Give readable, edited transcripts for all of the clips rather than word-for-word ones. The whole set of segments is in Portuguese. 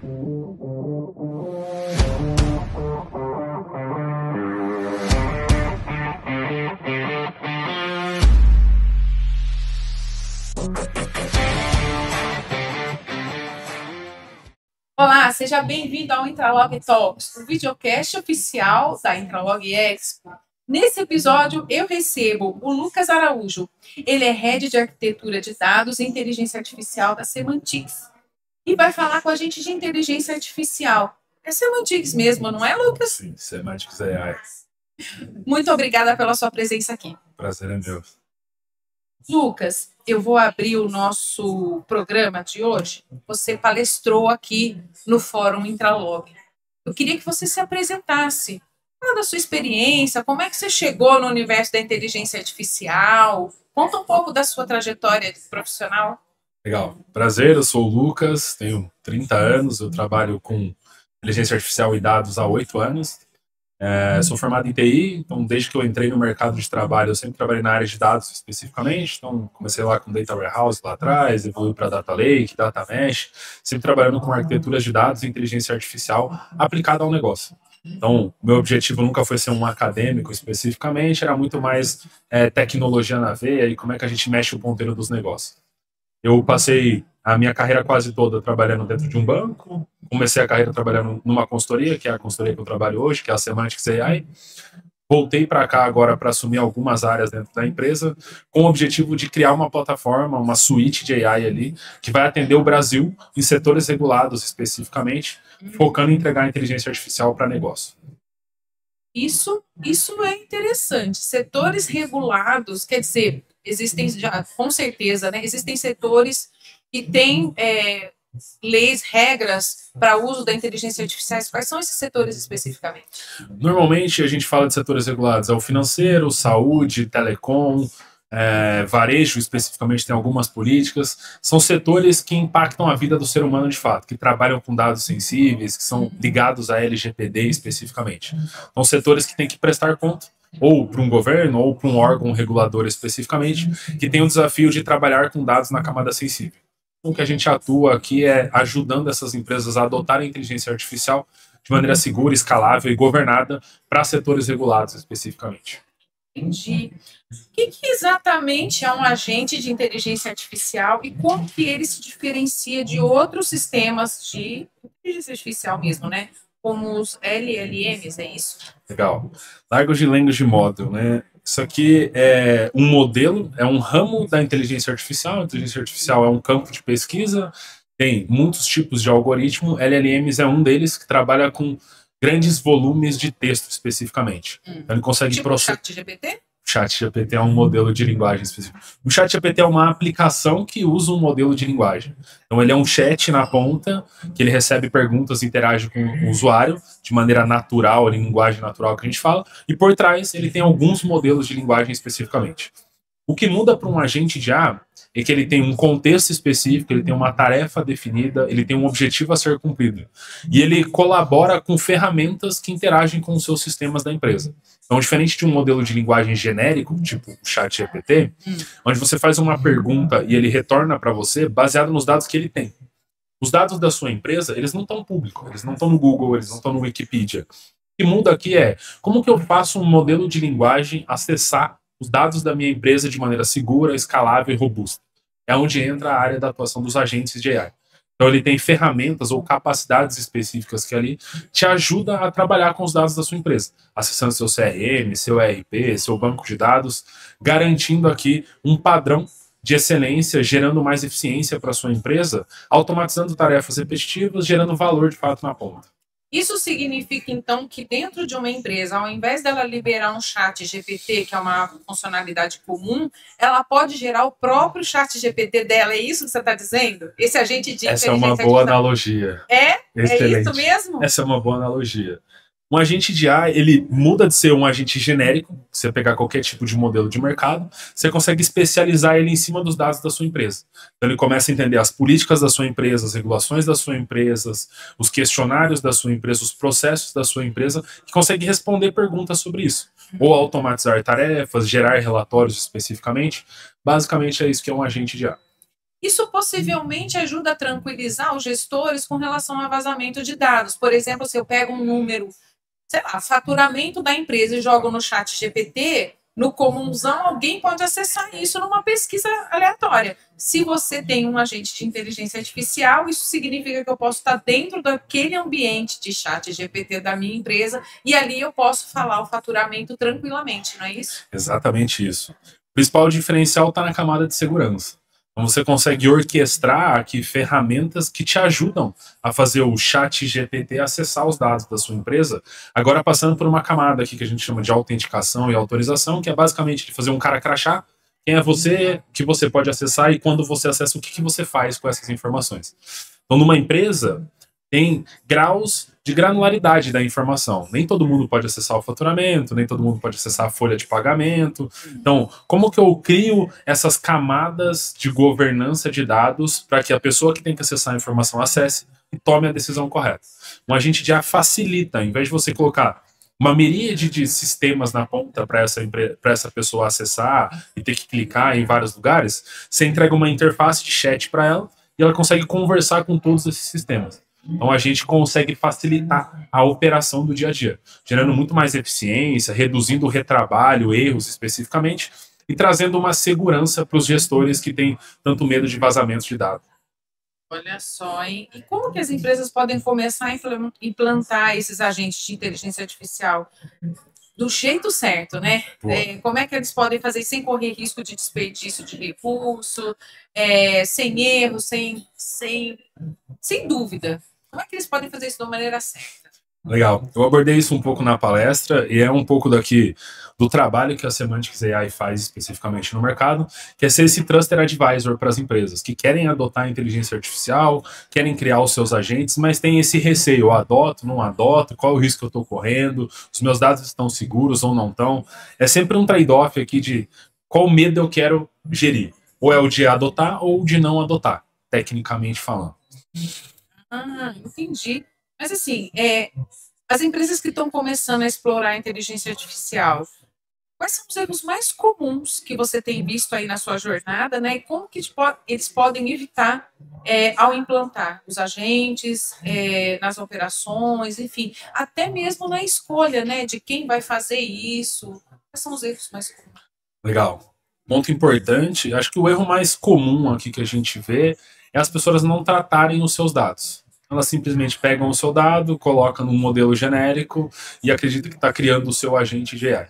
Olá, seja bem-vindo ao Intralog Talks, o videocast oficial da Intralog Expo. Nesse episódio, eu recebo o Lucas Araújo. Ele é Head de Arquitetura de Dados e Inteligência Artificial da Semantics. E vai falar com a gente de inteligência artificial. É Semantics mesmo, não é, Lucas? Sim, Semantics AI. Muito obrigada pela sua presença aqui. Prazer é meu. Lucas, eu vou abrir o nosso programa de hoje. Você palestrou aqui no Fórum Intralog. Eu queria que você se apresentasse. Fala da sua experiência, como é que você chegou no universo da inteligência artificial? Conta um pouco da sua trajetória profissional. Legal. Prazer, eu sou o Lucas, tenho 30 anos, eu trabalho com inteligência artificial e dados há 8 anos. Sou formado em TI, então desde que eu entrei no mercado de trabalho, eu sempre trabalhei na área de dados especificamente. Então comecei lá com Data Warehouse lá atrás, evoluí para Data Lake, Data Mesh, sempre trabalhando com arquiteturas de dados e inteligência artificial aplicada ao negócio. Então, meu objetivo nunca foi ser um acadêmico especificamente, era muito mais tecnologia na veia e como é que a gente mexe o ponteiro dos negócios. Eu passei a minha carreira quase toda trabalhando dentro de um banco, comecei a carreira trabalhando numa consultoria, que é a consultoria que eu trabalho hoje, que é a Semantics AI. Voltei para cá agora para assumir algumas áreas dentro da empresa, com o objetivo de criar uma plataforma, uma suíte de AI ali, que vai atender o Brasil em setores regulados especificamente, focando em entregar inteligência artificial para negócio. Isso é interessante. Setores regulados, quer dizer, existem já, com certeza, né? Existem setores que têm leis, regras para o uso da inteligência artificial. Quais são esses setores especificamente? Normalmente a gente fala de setores regulados, é o financeiro, saúde, telecom, varejo especificamente tem algumas políticas, são setores que impactam a vida do ser humano de fato, que trabalham com dados sensíveis, que são ligados à LGPD especificamente. São setores que têm que prestar conta, ou para um governo, ou para um órgão regulador especificamente, que tem o desafio de trabalhar com dados na camada sensível. O que a gente atua aqui é ajudando essas empresas a adotarem a inteligência artificial de maneira segura, escalável e governada para setores regulados especificamente. Entendi. O que exatamente é um agente de inteligência artificial e como que ele se diferencia de outros sistemas de inteligência artificial mesmo, né? Como os LLMs, é isso? Legal. Large Language Model, né? Isso aqui é um modelo, é um ramo da inteligência artificial. A inteligência artificial é um campo de pesquisa, tem muitos tipos de algoritmo. LLMs é um deles que trabalha com grandes volumes de texto especificamente. Então ele consegue tipo processar. ChatGPT? ChatGPT é um modelo de linguagem específico. O ChatGPT é uma aplicação que usa um modelo de linguagem. Então ele é um chat na ponta, que ele recebe perguntas e interage com o usuário de maneira natural, a linguagem natural que a gente fala, e por trás ele tem alguns modelos de linguagem especificamente. O que muda para um agente de IA é que ele tem um contexto específico, ele tem uma tarefa definida, ele tem um objetivo a ser cumprido. E ele colabora com ferramentas que interagem com os seus sistemas da empresa. Então, diferente de um modelo de linguagem genérico, tipo o ChatGPT, onde você faz uma pergunta e ele retorna para você baseado nos dados que ele tem. Os dados da sua empresa, eles não estão públicos, eles não estão no Google, eles não estão no Wikipedia. O que muda aqui é como que eu faço um modelo de linguagem acessar os dados da minha empresa de maneira segura, escalável e robusta. É onde entra a área da atuação dos agentes de AI. Então ele tem ferramentas ou capacidades específicas que ali te ajudam a trabalhar com os dados da sua empresa, acessando seu CRM, seu ERP, seu banco de dados, garantindo aqui um padrão de excelência, gerando mais eficiência para a sua empresa, automatizando tarefas repetitivas, gerando valor de fato na ponta. Isso significa, então, que dentro de uma empresa, ao invés dela liberar um chat GPT, que é uma funcionalidade comum, ela pode gerar o próprio chat GPT dela. É isso que você está dizendo? Esse agente de Essa é uma boa analogia. É Excelente. isso mesmo? Essa é uma boa analogia. Um agente de IA, ele muda de ser um agente genérico, você pegar qualquer tipo de modelo de mercado, você consegue especializar ele em cima dos dados da sua empresa. Então ele começa a entender as políticas da sua empresa, as regulações da sua empresa, os questionários da sua empresa, os processos da sua empresa, e consegue responder perguntas sobre isso. Ou automatizar tarefas, gerar relatórios especificamente. Basicamente é isso que é um agente de IA. Isso possivelmente ajuda a tranquilizar os gestores com relação a vazamento de dados. Por exemplo, se eu pego um número, sei lá, faturamento da empresa e jogo no chat GPT, no comunzão, alguém pode acessar isso numa pesquisa aleatória. Se você tem um agente de inteligência artificial, isso significa que eu posso estar dentro daquele ambiente de chat GPT da minha empresa e ali eu posso falar o faturamento tranquilamente, não é isso? Exatamente isso. O principal diferencial está na camada de segurança. Então você consegue orquestrar aqui ferramentas que te ajudam a fazer o chat GPT acessar os dados da sua empresa, agora passando por uma camada aqui que a gente chama de autenticação e autorização, que é basicamente de fazer um cara crachá quem é você, que você pode acessar e quando você acessa, o que, que você faz com essas informações. Então, numa empresa, tem graus de granularidade da informação. Nem todo mundo pode acessar o faturamento, nem todo mundo pode acessar a folha de pagamento. Então, como que eu crio essas camadas de governança de dados para que a pessoa que tem que acessar a informação acesse e tome a decisão correta? Um agente já facilita, em vez de você colocar uma miríade de sistemas na ponta para essa pessoa acessar e ter que clicar em vários lugares, você entrega uma interface de chat para ela e ela consegue conversar com todos esses sistemas. Então a gente consegue facilitar a operação do dia a dia, gerando muito mais eficiência, reduzindo o retrabalho, erros especificamente, e trazendo uma segurança para os gestores que têm tanto medo de vazamentos de dados. Olha só, hein? E como que as empresas podem começar a implantar esses agentes de inteligência artificial do jeito certo, né? Como é que eles podem fazer sem correr risco de desperdício de recurso, sem erro, sem dúvida? Como é que eles podem fazer isso de uma maneira certa? Legal. Eu abordei isso um pouco na palestra e é um pouco daqui do trabalho que a Semantics AI faz especificamente no mercado, que é ser esse Trusted Advisor para as empresas que querem adotar a inteligência artificial, querem criar os seus agentes, mas tem esse receio, eu adoto, não adoto, qual é o risco que eu estou correndo, os meus dados estão seguros ou não estão. É sempre um trade-off aqui de qual medo eu quero gerir. Ou é o de adotar ou de não adotar, tecnicamente falando. Entendi. Mas assim, as empresas que estão começando a explorar a inteligência artificial, quais são os erros mais comuns que você tem visto aí na sua jornada, né? E como que eles podem evitar ao implantar os agentes nas operações, enfim, até mesmo na escolha, né, de quem vai fazer isso? Quais são os erros mais comuns? Legal. Ponto importante, acho que o erro mais comum aqui que a gente vê é as pessoas não tratarem os seus dados. Elas simplesmente pegam o seu dado, colocam num modelo genérico e acreditam que está criando o seu agente de AI.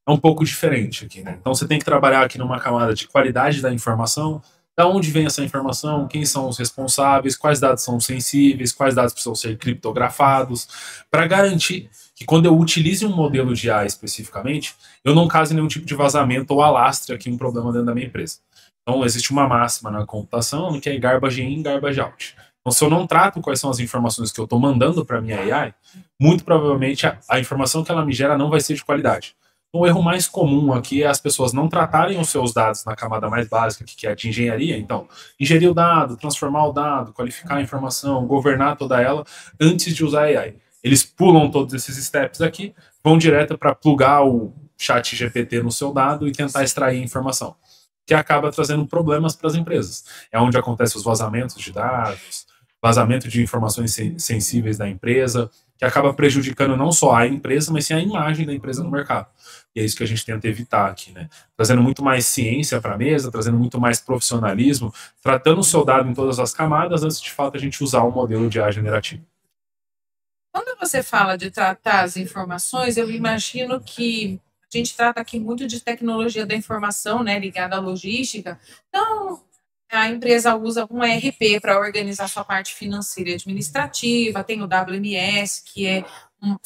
É um pouco diferente aqui, né? Então você tem que trabalhar aqui numa camada de qualidade da informação, da onde vem essa informação, quem são os responsáveis, quais dados são sensíveis, quais dados precisam ser criptografados, para garantir que quando eu utilize um modelo de AI especificamente, eu não cause nenhum tipo de vazamento ou alastre aqui um problema dentro da minha empresa. Então existe uma máxima na computação que é garbage in, garbage out. Então, se eu não trato quais são as informações que eu estou mandando para a minha AI, muito provavelmente a informação que ela me gera não vai ser de qualidade. O erro mais comum aqui é as pessoas não tratarem os seus dados na camada mais básica, que é de engenharia. Então, ingerir o dado, transformar o dado, qualificar a informação, governar toda ela, antes de usar AI. Eles pulam todos esses steps aqui, vão direto para plugar o chat GPT no seu dado e tentar extrair a informação, que acaba trazendo problemas para as empresas. É onde acontecem os vazamentos de dados, vazamento de informações sensíveis da empresa, que acaba prejudicando não só a empresa, mas sim a imagem da empresa no mercado. E é isso que a gente tenta evitar aqui, né? Trazendo muito mais ciência para a mesa, trazendo muito mais profissionalismo, tratando o seu dado em todas as camadas, antes de fato a gente usar um modelo de AI generativo. Quando você fala de tratar as informações, eu imagino que a gente trata aqui muito de tecnologia da informação, né, ligada à logística. Então, a empresa usa um ERP para organizar sua parte financeira e administrativa, tem o WMS, que é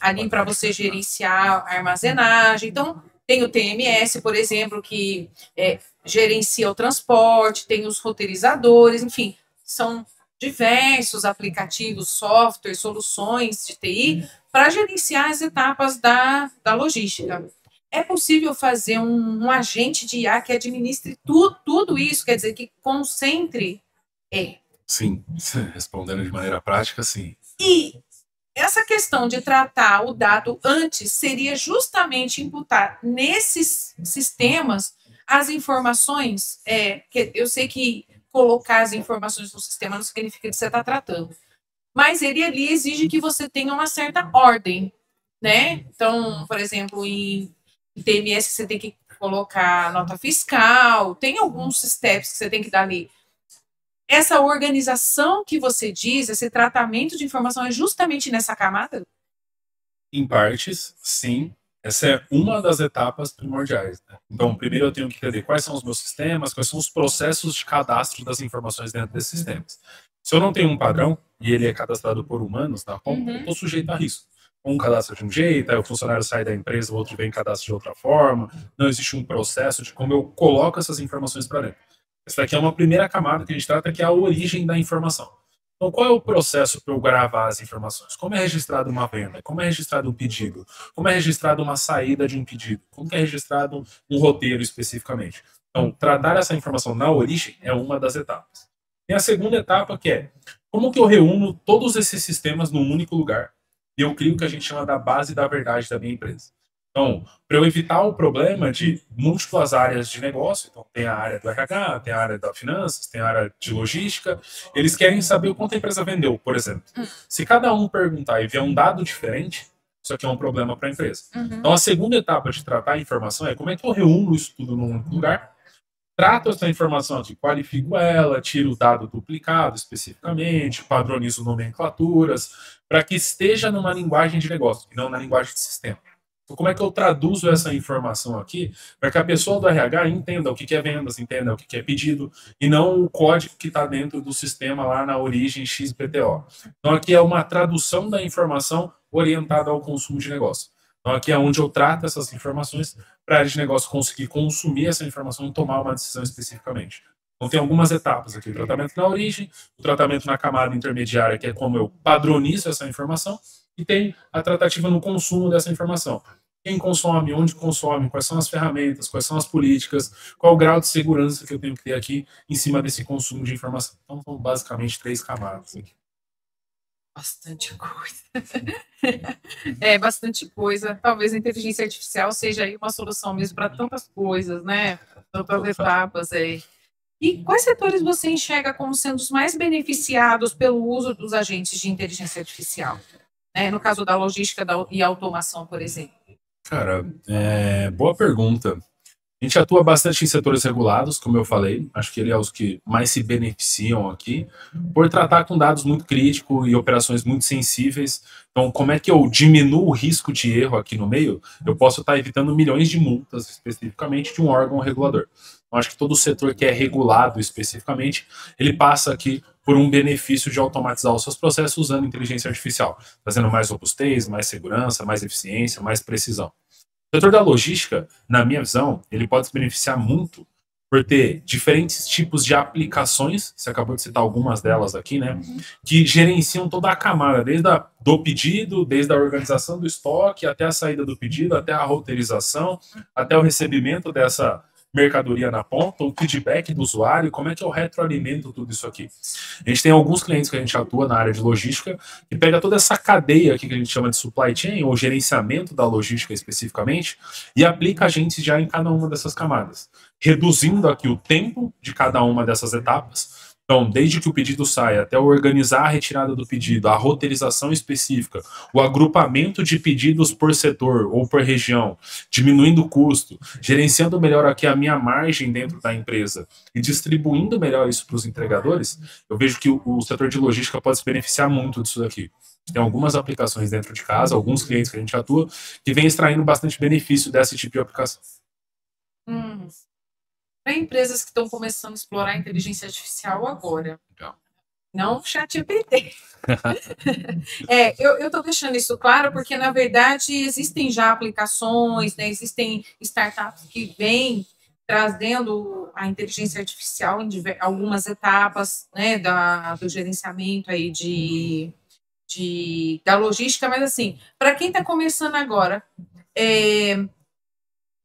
ali para você gerenciar a armazenagem. Então, tem o TMS, por exemplo, que gerencia o transporte, tem os roteirizadores, enfim, são diversos aplicativos, softwares, soluções de TI para gerenciar as etapas da logística. É possível fazer um agente de IA que administre tudo isso, quer dizer, que concentre? Sim, respondendo de maneira prática, sim. E essa questão de tratar o dado antes seria justamente imputar nesses sistemas as informações, que eu sei que colocar as informações no sistema não significa que você está tratando. Mas ele ali exige que você tenha uma certa ordem, né? Então, por exemplo, em TMS você tem que colocar nota fiscal, tem alguns steps que você tem que dar ali. Essa organização que você diz, esse tratamento de informação é justamente nessa camada? Em partes, sim. Essa é uma das etapas primordiais, né? Então, primeiro eu tenho que entender quais são os meus sistemas, quais são os processos de cadastro das informações dentro desses sistemas. Se eu não tenho um padrão e ele é cadastrado por humanos na ponta, eu estou sujeito a risco. Um cadastra de um jeito, aí o funcionário sai da empresa, o outro vem e cadastra de outra forma. Não existe um processo de como eu coloco essas informações para dentro. Essa daqui é uma primeira camada que a gente trata, que é a origem da informação. Então, qual é o processo para eu gravar as informações? Como é registrado uma venda? Como é registrado um pedido? Como é registrado uma saída de um pedido? Como é registrado um roteiro especificamente? Então, tratar essa informação na origem é uma das etapas. Tem a segunda etapa, que é como que eu reúno todos esses sistemas num único lugar e eu crio o que a gente chama da base da verdade da minha empresa. Então, para eu evitar o problema de múltiplas áreas de negócio, então tem a área do RH, tem a área da finanças, tem a área de logística, eles querem saber o quanto a empresa vendeu, por exemplo. Se cada um perguntar e vier um dado diferente, isso aqui é um problema para a empresa. Então, a segunda etapa de tratar a informação é como é que eu reúno isso tudo num único lugar, trato essa informação aqui, qualifico ela, tiro o dado duplicado especificamente, padronizo nomenclaturas, para que esteja numa linguagem de negócio e não na linguagem de sistema. Então, como é que eu traduzo essa informação aqui para que a pessoa do RH entenda o que é vendas, entenda o que é pedido, e não o código que está dentro do sistema lá na origem XPTO. Então, aqui é uma tradução da informação orientada ao consumo de negócio. Então, aqui é onde eu trato essas informações para a área de negócio conseguir consumir essa informação e tomar uma decisão especificamente. Então, tem algumas etapas aqui: o tratamento na origem, o tratamento na camada intermediária, que é como eu padronizo essa informação, e tem a tratativa no consumo dessa informação. Quem consome, onde consome, quais são as ferramentas, quais são as políticas, qual o grau de segurança que eu tenho que ter aqui em cima desse consumo de informação. Então, são basicamente 3 camadas aqui. Bastante coisa. É, bastante coisa. Talvez a inteligência artificial seja aí uma solução mesmo para tantas coisas, né? Tantas etapas aí. E quais setores você enxerga como sendo os mais beneficiados pelo uso dos agentes de inteligência artificial? No caso da logística e automação, por exemplo. Cara, boa pergunta. A gente atua bastante em setores regulados, como eu falei. Acho que ele é os que mais se beneficiam aqui, por tratar com dados muito críticos e operações muito sensíveis. Então, como é que eu diminuo o risco de erro aqui no meio? Eu posso estar evitando milhões de multas, especificamente, de um órgão regulador. Então, acho que todo setor que é regulado especificamente, ele passa aqui por um benefício de automatizar os seus processos usando inteligência artificial, trazendo mais robustez, mais segurança, mais eficiência, mais precisão. O setor da logística, na minha visão, ele pode se beneficiar muito por ter diferentes tipos de aplicações, você acabou de citar algumas delas aqui, né, que gerenciam toda a camada, do pedido, desde a organização do estoque, até a saída do pedido, até a roteirização, até o recebimento dessa mercadoria na ponta, o feedback do usuário, como é que eu retroalimento tudo isso aqui. A gente tem alguns clientes que a gente atua na área de logística, que pega toda essa cadeia aqui que a gente chama de supply chain, ou gerenciamento da logística especificamente, e aplica agentes já em cada uma dessas camadas, reduzindo aqui o tempo de cada uma dessas etapas. Então, desde que o pedido saia até organizar a retirada do pedido, a roteirização específica, o agrupamento de pedidos por setor ou por região, diminuindo o custo, gerenciando melhor aqui a minha margem dentro da empresa e distribuindo melhor isso para os entregadores, eu vejo que o setor de logística pode se beneficiar muito disso daqui. Tem algumas aplicações dentro de casa, alguns clientes que a gente atua, que vem extraindo bastante benefício desse tipo de aplicação. Para empresas que estão começando a explorar a inteligência artificial agora. Não o ChatGPT. Eu estou deixando isso claro porque, na verdade, existem já aplicações, né, existem startups que vêm trazendo a inteligência artificial em algumas etapas, né, do gerenciamento aí da logística, mas assim, para quem está começando agora,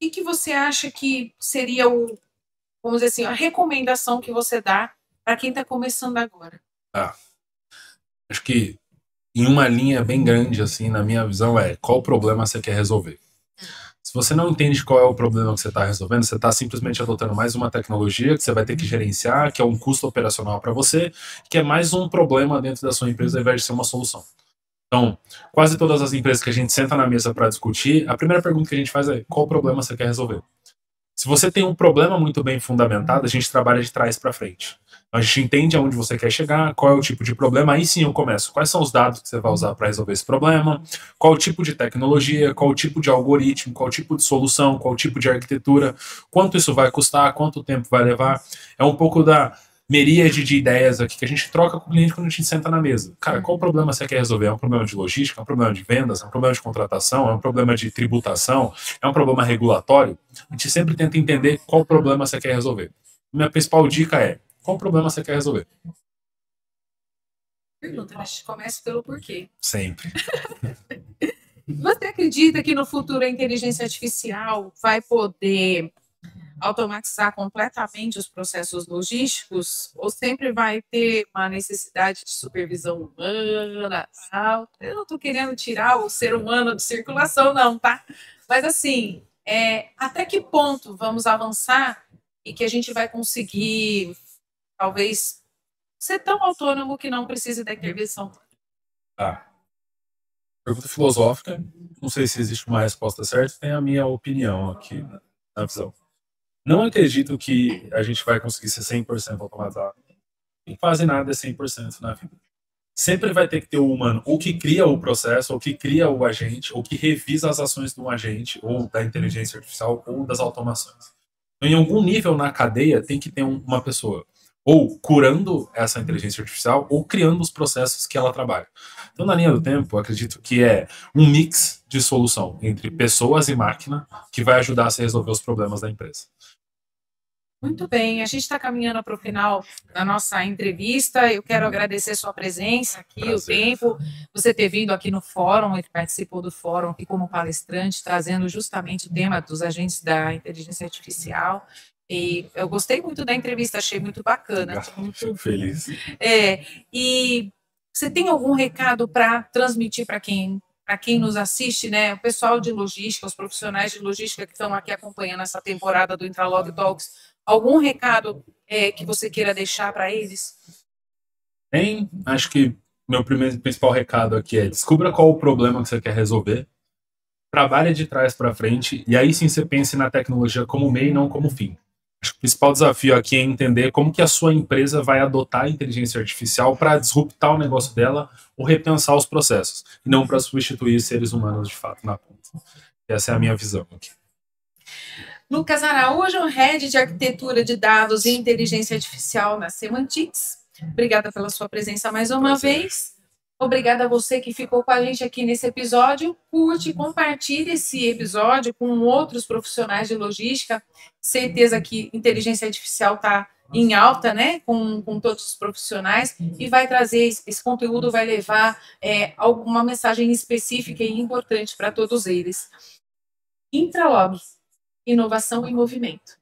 o que você acha que seria vamos dizer assim, a recomendação que você dá para quem está começando agora? Acho que em uma linha bem grande, assim, na minha visão, qual problema você quer resolver? Se você não entende qual é o problema que você está resolvendo, você está simplesmente adotando mais uma tecnologia que você vai ter que gerenciar, que é um custo operacional para você, que é mais um problema dentro da sua empresa ao invés de ser uma solução. Então, quase todas as empresas que a gente senta na mesa para discutir, a primeira pergunta que a gente faz é: qual problema você quer resolver? Se você tem um problema muito bem fundamentado, a gente trabalha de trás para frente. Então, a gente entende aonde você quer chegar, qual é o tipo de problema, aí sim eu começo. Quais são os dados que você vai usar para resolver esse problema? Qual o tipo de tecnologia? Qual o tipo de algoritmo? Qual o tipo de solução? Qual o tipo de arquitetura? Quanto isso vai custar? Quanto tempo vai levar? É um pouco da miríade de ideias aqui que a gente troca com o cliente quando a gente senta na mesa. Cara, qual o problema você quer resolver? É um problema de logística? É um problema de vendas? É um problema de contratação? É um problema de tributação? É um problema regulatório? A gente sempre tenta entender qual problema você quer resolver. Minha principal dica é: qual problema você quer resolver? Pergunta, a gente começa pelo porquê. Sempre. Você acredita que no futuro a inteligência artificial vai poder automatizar completamente os processos logísticos ou sempre vai ter uma necessidade de supervisão humana? Eu não estou querendo tirar o ser humano de circulação, não, tá? Mas assim, até que ponto vamos avançar e que a gente vai conseguir, talvez, ser tão autônomo que não precise da intervenção? Tá. Pergunta filosófica. Não sei se existe uma resposta certa, tem a minha opinião aqui na visão. Não acredito que a gente vai conseguir ser 100% automatizado. E quase nada é 100% na vida. Sempre vai ter que ter o humano, ou que cria o processo, ou que cria o agente, ou que revisa as ações do agente, ou da inteligência artificial, ou das automações. Então, em algum nível na cadeia, tem que ter uma pessoa ou curando essa inteligência artificial, ou criando os processos que ela trabalha. Então, na linha do tempo, eu acredito que é um mix de solução entre pessoas e máquina que vai ajudar a se resolver os problemas da empresa. Muito bem, a gente está caminhando para o final da nossa entrevista. Eu quero agradecer sua presença aqui, Prazer. o tempo, você ter vindo aqui no fórum, ele participou do fórum aqui como palestrante, trazendo justamente o tema dos agentes da inteligência artificial. E eu gostei muito da entrevista, achei muito bacana. Fico feliz. E você tem algum recado para transmitir para quem nos assiste, né? O pessoal de logística, os profissionais de logística que estão aqui acompanhando essa temporada do Intralog Talks, algum recado que você queira deixar para eles? Acho que meu principal recado aqui é: descubra qual o problema que você quer resolver, trabalhe de trás para frente, e aí sim você pense na tecnologia como meio e não como fim. Acho que o principal desafio aqui é entender como que a sua empresa vai adotar a inteligência artificial para disruptar o negócio dela ou repensar os processos, e não para substituir seres humanos de fato na ponta. Essa é a minha visão aqui. Lucas Araújo, Head de Arquitetura de Dados e Inteligência Artificial na Semantics. Obrigada pela sua presença mais uma vez. Obrigada a você que ficou com a gente aqui nesse episódio. Curte e compartilhe esse episódio com outros profissionais de logística. Certeza que inteligência artificial está em alta, né, com todos os profissionais, e vai trazer, esse conteúdo vai levar alguma mensagem específica e importante para todos eles. Intralog, inovação em movimento.